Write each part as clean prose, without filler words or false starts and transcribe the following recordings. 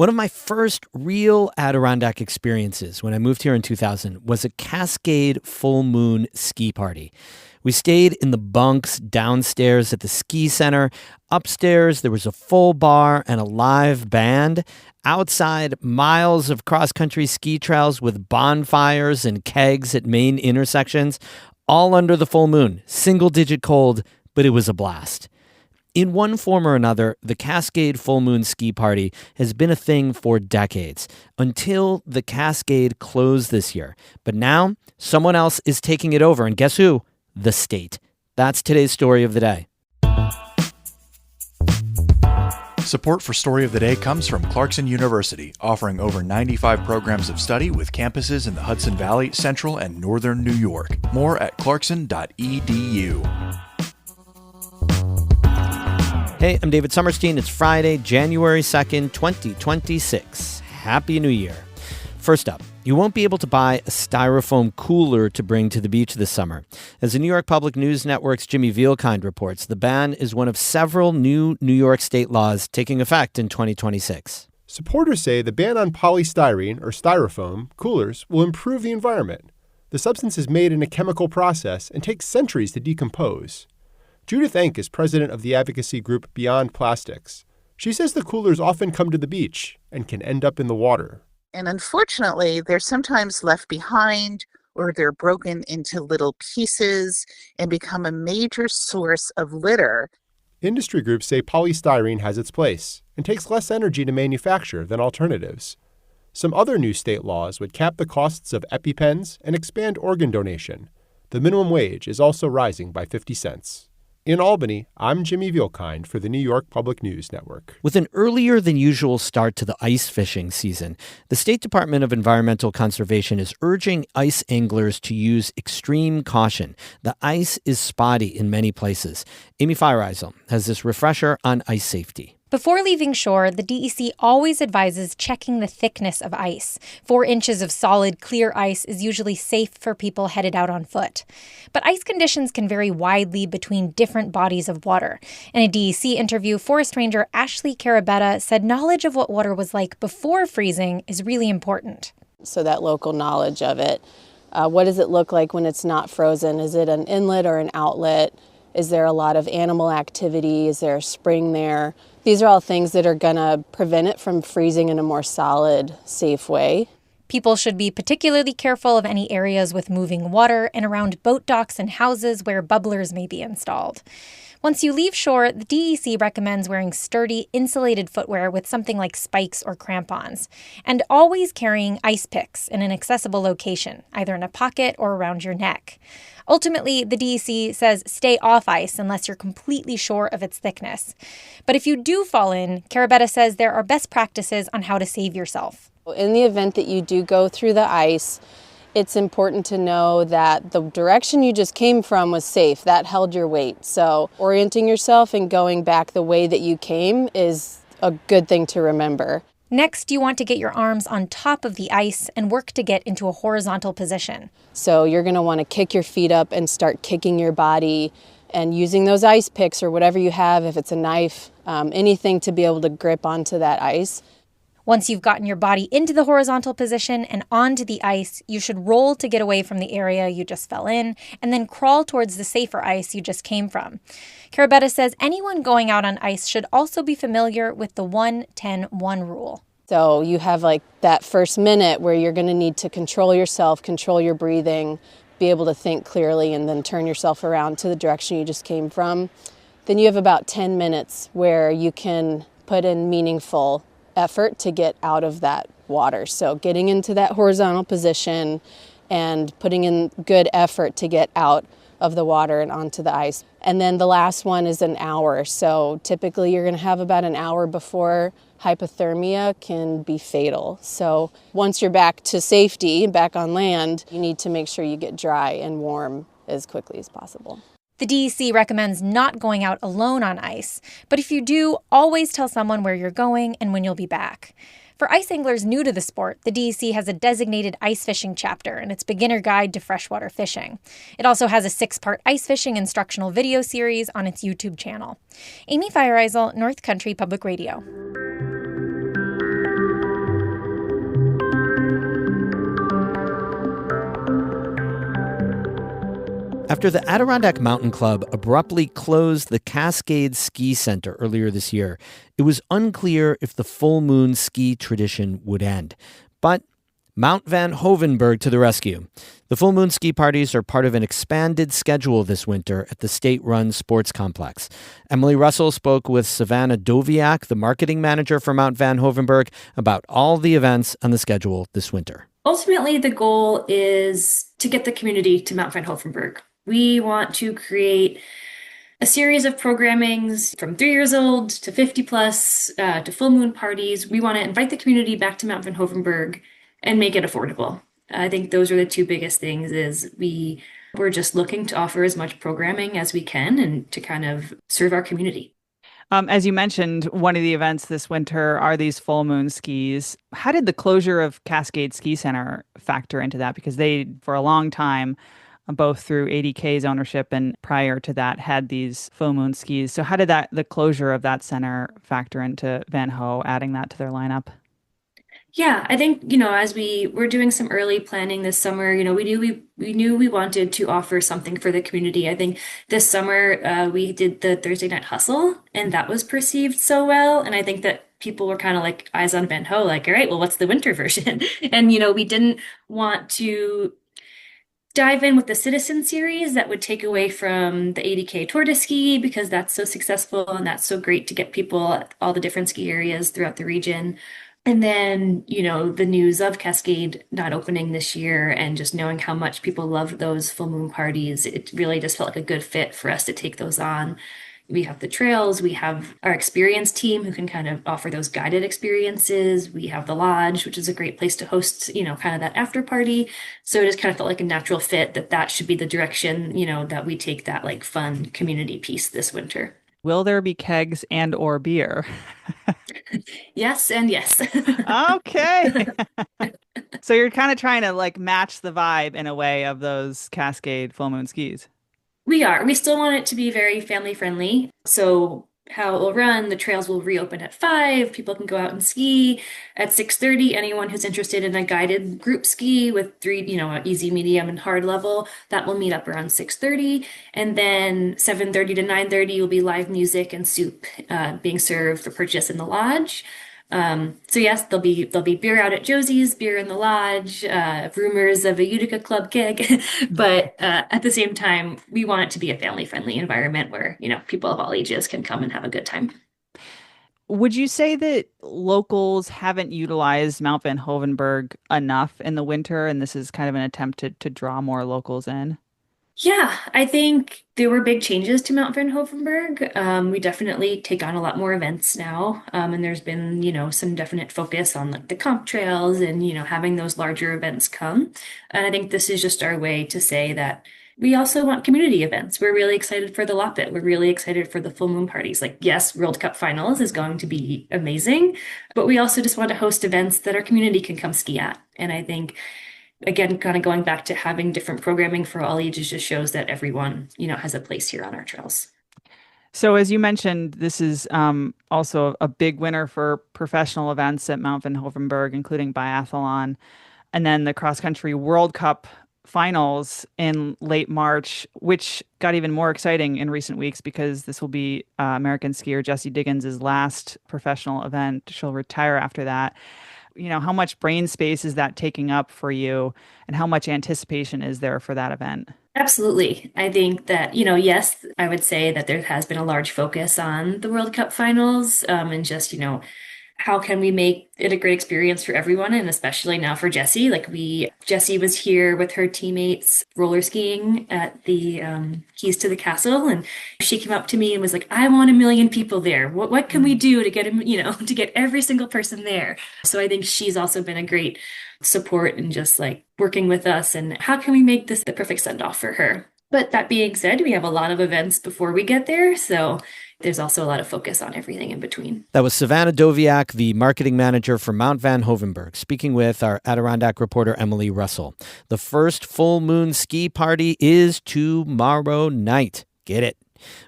One of my first real Adirondack experiences when I moved here in 2000 was a Cascade full moon ski party. We stayed in the bunks downstairs at the ski center. Upstairs, there was a full bar and a live band. Outside, miles of cross-country ski trails with bonfires and kegs at main intersections, all under the full moon. Single-digit cold, but it was a blast. In one form or another, the Cascade Full Moon Ski Party has been a thing for decades, until the Cascade closed this year. But now, someone else is taking it over, and guess who? The state. That's today's story of the day. Support for Story of the Day comes from Clarkson University, offering over 95 programs of study with campuses in the Hudson Valley, Central, and Northern New York. More at clarkson.edu. Hey, I'm David Summerstein. It's Friday, January 2nd, 2026. Happy New Year. First up, you won't be able to buy a styrofoam cooler to bring to the beach this summer. As the New York Public News Network's Jimmy Vielkind reports, the ban is one of several new New York state laws taking effect in 2026. Supporters say the ban on polystyrene, or styrofoam, coolers will improve the environment. The substance is made in a chemical process and takes centuries to decompose. Judith Enck is president of the advocacy group Beyond Plastics. She says the coolers often come to the beach and can end up in the water. And unfortunately, they're sometimes left behind or they're broken into little pieces and become a major source of litter. Industry groups say polystyrene has its place and takes less energy to manufacture than alternatives. Some other new state laws would cap the costs of EpiPens and expand organ donation. The minimum wage is also rising by 50 cents. In Albany, I'm Jimmy Vielkind for the New York Public News Network. With an earlier than usual start to the ice fishing season, the State Department of Environmental Conservation is urging ice anglers to use extreme caution. The ice is spotty in many places. Amy Feiereisel has this refresher on ice safety. Before leaving shore, the DEC always advises checking the thickness of ice. 4 inches of solid, clear ice is usually safe for people headed out on foot. But ice conditions can vary widely between different bodies of water. In a DEC interview, Forest Ranger Ashley Carabetta said knowledge of what water was like before freezing is really important. So that local knowledge of it. What does it look like when it's not frozen? Is it an inlet or an outlet? Is there a lot of animal activity? Is there a spring there? These are all things that are going to prevent it from freezing in a more solid, safe way. People should be particularly careful of any areas with moving water and around boat docks and houses where bubblers may be installed. Once you leave shore, the DEC recommends wearing sturdy, insulated footwear with something like spikes or crampons, and always carrying ice picks in an accessible location, either in a pocket or around your neck. Ultimately, the DEC says stay off ice unless you're completely sure of its thickness. But if you do fall in, Carabetta says there are best practices on how to save yourself. In the event that you do go through the ice, it's important to know that the direction you just came from was safe. That held your weight. So orienting yourself and going back the way that you came is a good thing to remember. Next, you want to get your arms on top of the ice and work to get into a horizontal position. So you're going to want to kick your feet up and start kicking your body and using those ice picks or whatever you have, if it's a knife, anything to be able to grip onto that ice. Once you've gotten your body into the horizontal position and onto the ice, you should roll to get away from the area you just fell in, and then crawl towards the safer ice you just came from. Carabetta says anyone going out on ice should also be familiar with the 1-10-1 rule. So you have like that first minute where you're going to need to control yourself, control your breathing, be able to think clearly, and then turn yourself around to the direction you just came from. Then you have about 10 minutes where you can put in meaningful effort to get out of that water. So getting into that horizontal position and putting in good effort to get out of the water and onto the ice. And then the last one is an hour. So typically you're going to have about an hour before hypothermia can be fatal. So once you're back to safety, back on land, you need to make sure you get dry and warm as quickly as possible. The DEC recommends not going out alone on ice, but if you do, always tell someone where you're going and when you'll be back. For ice anglers new to the sport, the DEC has a designated ice fishing chapter in its beginner guide to freshwater fishing. It also has a 6-part ice fishing instructional video series on its YouTube channel. Amy Feiereisel, North Country Public Radio. After the Adirondack Mountain Club abruptly closed the Cascade Ski Center earlier this year, it was unclear if the full moon ski tradition would end. But Mount Van Hoevenberg to the rescue. The full moon ski parties are part of an expanded schedule this winter at the state-run sports complex. Emily Russell spoke with Savannah Doviak, the marketing manager for Mount Van Hoevenberg, about all the events on the schedule this winter. Ultimately, the goal is to get the community to Mount Van Hoevenberg. We want to create a series of programmings from 3 years old to 50 plus to full moon parties. We want to invite the community back to Mount Van Hoevenberg and make it affordable. I think those are the two biggest things. Is we're just looking to offer as much programming as we can and to kind of serve our community. As you mentioned, one of the events this winter are these full moon skis. How did the closure of Cascade Ski Center factor into that? Because they, for a long time, both through ADK's ownership and prior to that, had these full moon skis. So how did the closure of that center factor into Van Ho, adding that to their lineup? Yeah, I think, as we were doing some early planning this summer, we knew we wanted to offer something for the community. I think this summer we did the Thursday Night Hustle, and that was perceived so well. And I think that people were kind of like eyes on Van Ho, like, all right, well, what's the winter version? And, we didn't want to dive in with the Citizen series that would take away from the ADK Tour de Ski, because that's so successful and that's so great to get people at all the different ski areas throughout the region. And then, the news of Cascade not opening this year and just knowing how much people loved those full moon parties, it really just felt like a good fit for us to take those on. We have the trails, we have our experience team who can kind of offer those guided experiences. We have the lodge, which is a great place to host, kind of that after party. So it just kind of felt like a natural fit that should be the direction, that we take that like fun community piece this winter. Will there be kegs and or beer? Yes and yes. Okay. So you're kind of trying to like match the vibe in a way of those Cascade full moon skis. We are. We still want it to be very family friendly. So how it will run, the trails will reopen at 5. People can go out and ski at 6:30. Anyone who's interested in a guided group ski with 3, easy, medium, and hard level, that will meet up around 6:30. And then 7:30 to 9:30 will be live music and soup being served for purchase in the lodge. So yes, there'll be beer out at Josie's, beer in the lodge, rumors of a Utica Club gig, but at the same time, we want it to be a family-friendly environment where people of all ages can come and have a good time. Would you say that locals haven't utilized Mount Van Hoevenberg enough in the winter, and this is kind of an attempt to draw more locals in? Yeah, I think there were big changes to Mount Van Hoevenberg. We definitely take on a lot more events now, and there's been, some definite focus on like the comp trails and, having those larger events come. And I think this is just our way to say that we also want community events. We're really excited for the Loppet. We're really excited for the full moon parties. Like, yes, World Cup finals is going to be amazing, but we also just want to host events that our community can come ski at. And I think again, kind of going back to having different programming for all ages just shows that everyone, has a place here on our trails. So as you mentioned, this is also a big winner for professional events at Mount Van Hoevenberg, including biathlon, and then the cross-country World Cup finals in late March, which got even more exciting in recent weeks because this will be American skier Jessie Diggins' last professional event. She'll retire after that. How much brain space is that taking up for you, and how much anticipation is there for that event? Absolutely. I think that, yes, I would say that there has been a large focus on the World Cup finals and just, how can we make it a great experience for everyone, and especially now for Jessie. Jessie was here with her teammates roller skiing at the Keys to the Castle, and she came up to me and was like, "I want 1 million people there. What can we do to get to get every single person there?" So I think she's also been a great support and just like working with us, and how can we make this the perfect send off for her. But that being said, we have a lot of events before we get there, so there's also a lot of focus on everything in between. That was Savannah Doviak, the marketing manager for Mount Van Hoevenberg, speaking with our Adirondack reporter Emily Russell. The first full moon ski party is tomorrow night. Get it.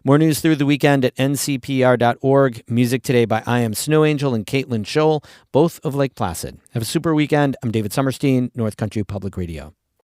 More news through the weekend at ncpr.org. Music today by I Am Snow Angel and Caitlin Scholl, both of Lake Placid. Have a super weekend. I'm David Summerstein, North Country Public Radio.